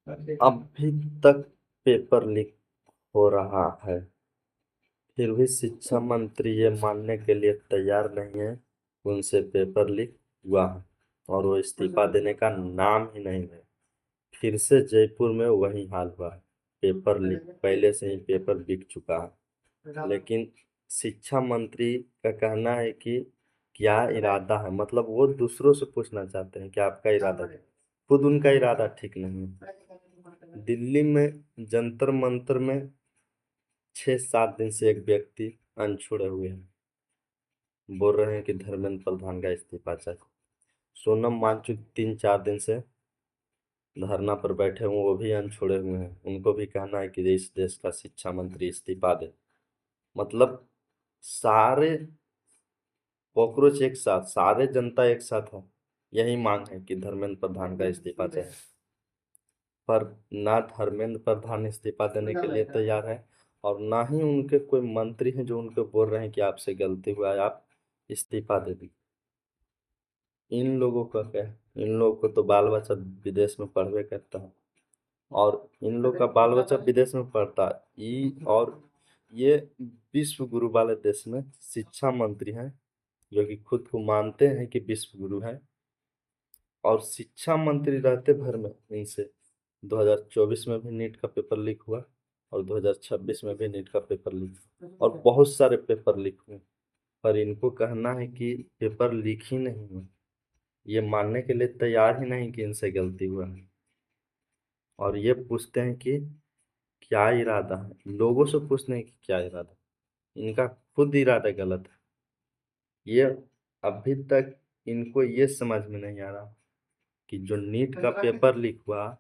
अभी तक paper leak हो रहा है, फिर भी शिक्षा मंत्री ये मानने के लिए तैयार नहीं है कि उनसे पेपर लीक हुआ है और वो इस्तीफा देने का नाम ही नहीं है। फिर से जयपुर में वही हाल हुआ है, पेपर लीक, पहले से ही पेपर बिक चुका है। लेकिन शिक्षा मंत्री का कहना है कि क्या इरादा है, मतलब वो दूसरों से पूछना चाहते हैं कि आपका इरादा क्या है। खुद उनका इरादा ठीक नहीं है। दिल्ली में जंतर मंतर में 6-7 दिन से एक व्यक्ति अनछुड़े हुए हैं, बोल रहे हैं कि धर्मेंद्र प्रधान का इस्तीफा चाहिए। सोनम वांगचुक 3-4 दिन से धरना पर बैठे हुए, वो भी अनछुड़े हुए हैं, उनको भी कहना है कि इस देश का शिक्षा मंत्री इस्तीफा दे। मतलब सारे कॉकरोच एक साथ, सारे जनता एक साथ है, यही मांग है कि धर्मेंद्र प्रधान का इस्तीफा चाहिए। पर ना धर्मेंद्र प्रधान इस्तीफा देने के लिए तैयार है और ना ही उनके कोई मंत्री हैं जो उनको बोल रहे हैं कि आपसे गलती हुआ है, आप इस्तीफा दे दीजिए। इन लोगों का क्या है? इन लोगों को तो बाल बच्चा विदेश में पढ़वे करता है और इन लोग का बाल बच्चा विदेश में पढ़ता है। और ये विश्व गुरु वाले देश में शिक्षा मंत्री हैं, जो कि खुद को मानते हैं कि विश्व गुरु हैं, और शिक्षा मंत्री रहते भर में इनसे 2024 में भी नीट का पेपर लीक हुआ और 2026 में भी नीट का पेपर लीक और बहुत सारे पेपर लीक हुए। पर इनको कहना है कि पेपर लीक ही नहीं हुआ, ये मानने के लिए तैयार ही नहीं कि इनसे गलती हुआ है। और ये पूछते हैं कि क्या इरादा है, लोगों से पूछते हैं कि क्या इरादा है। इनका खुद इरादा गलत है। ये अभी तक इनको ये समझ में नहीं आ रहा कि जो नीट का पेपर लीक हुआ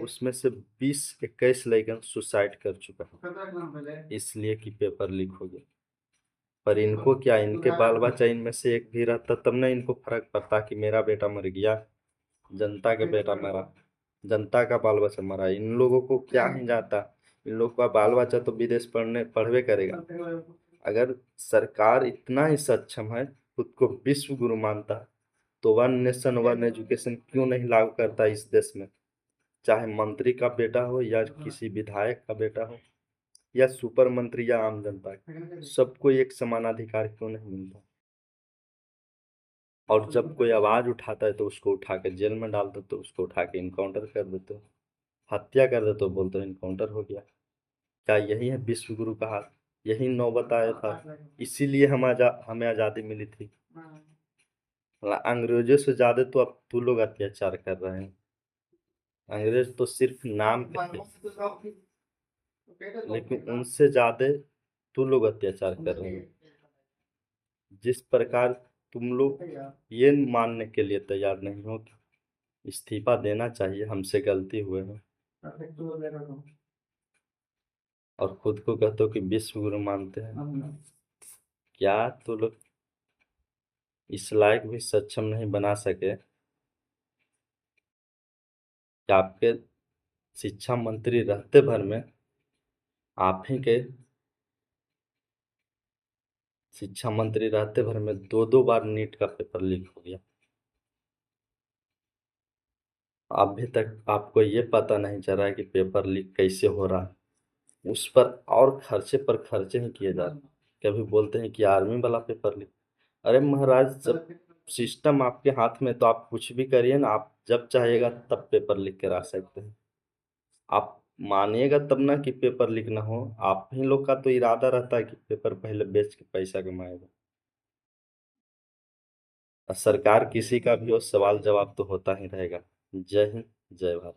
उसमें से 20-21 लड़के सुसाइड कर चुका है, इसलिए कि पेपर लीक हो गया। पर इनको क्या, इनके बाल बच्चा इनमें से एक भी रहता तब ना इनको फर्क पड़ता कि मेरा बेटा मर गया, जनता का बेटा मरा, जनता का बाल बच्चा मरा। इन लोगों को क्या ही जाता, इन लोगों का बाल बच्चा तो विदेश पढ़वे करेगा। अगर सरकार इतना ही सक्षम है, खुद को विश्व गुरु मानता है, तो वन नेशन वन एजुकेशन क्यों नहीं लागू करता इस देश में। चाहे मंत्री का बेटा हो या किसी विधायक का बेटा हो या सुपर मंत्री या आम जनता का, सबको एक समान अधिकार क्यों नहीं मिलता। और जब कोई आवाज उठाता है तो उसको उठा के जेल में डाल देते, तो उसको उठा के इनकाउंटर कर देते, हत्या कर देते, तो बोलते हो इनकाउंटर हो गया। क्या यही है विश्व गुरु का हाल? यही नौबत आया था, इसीलिए हमें आज़ादी मिली थी। अंग्रेजों से ज्यादा तो अब तू लोग अत्याचार कर रहे हैं। अंग्रेज तो सिर्फ नाम के थे, लेकिन उनसे ज्यादा तू लोग अत्याचार कर रहे हैं। जिस प्रकार तुम लोग ये मानने के लिए तैयार नहीं हो कि इस्तीफा देना चाहिए, हमसे गलती हुए है, और खुद को कहते हो कि विश्व गुरु मानते हैं। क्या तो लोग इस लायक भी सक्षम नहीं बना सके कि आपके शिक्षा मंत्री रहते भर में आप ही के शिक्षा मंत्री रहते भर में 2-2 बार नीट का पेपर लीक हो गया। अभी तक आपको ये पता नहीं चल रहा है कि पेपर लीक कैसे हो रहा है, उस पर और खर्चे पर खर्चे ही किए जा रहे हैं। कभी बोलते हैं कि आर्मी वाला पेपर लीक। अरे महाराज, जब सिस्टम आपके हाथ में तो आप कुछ भी करिए ना, आप जब चाहेगा तब पेपर लीक करा सकते हैं। आप मानिएगा तब ना कि पेपर लीक ना हो। आप ही लोग का तो इरादा रहता है कि पेपर पहले बेच के पैसा कमाएगा। और सरकार किसी का भी हो, सवाल जवाब तो होता ही रहेगा। जय हिंद, जय भारत।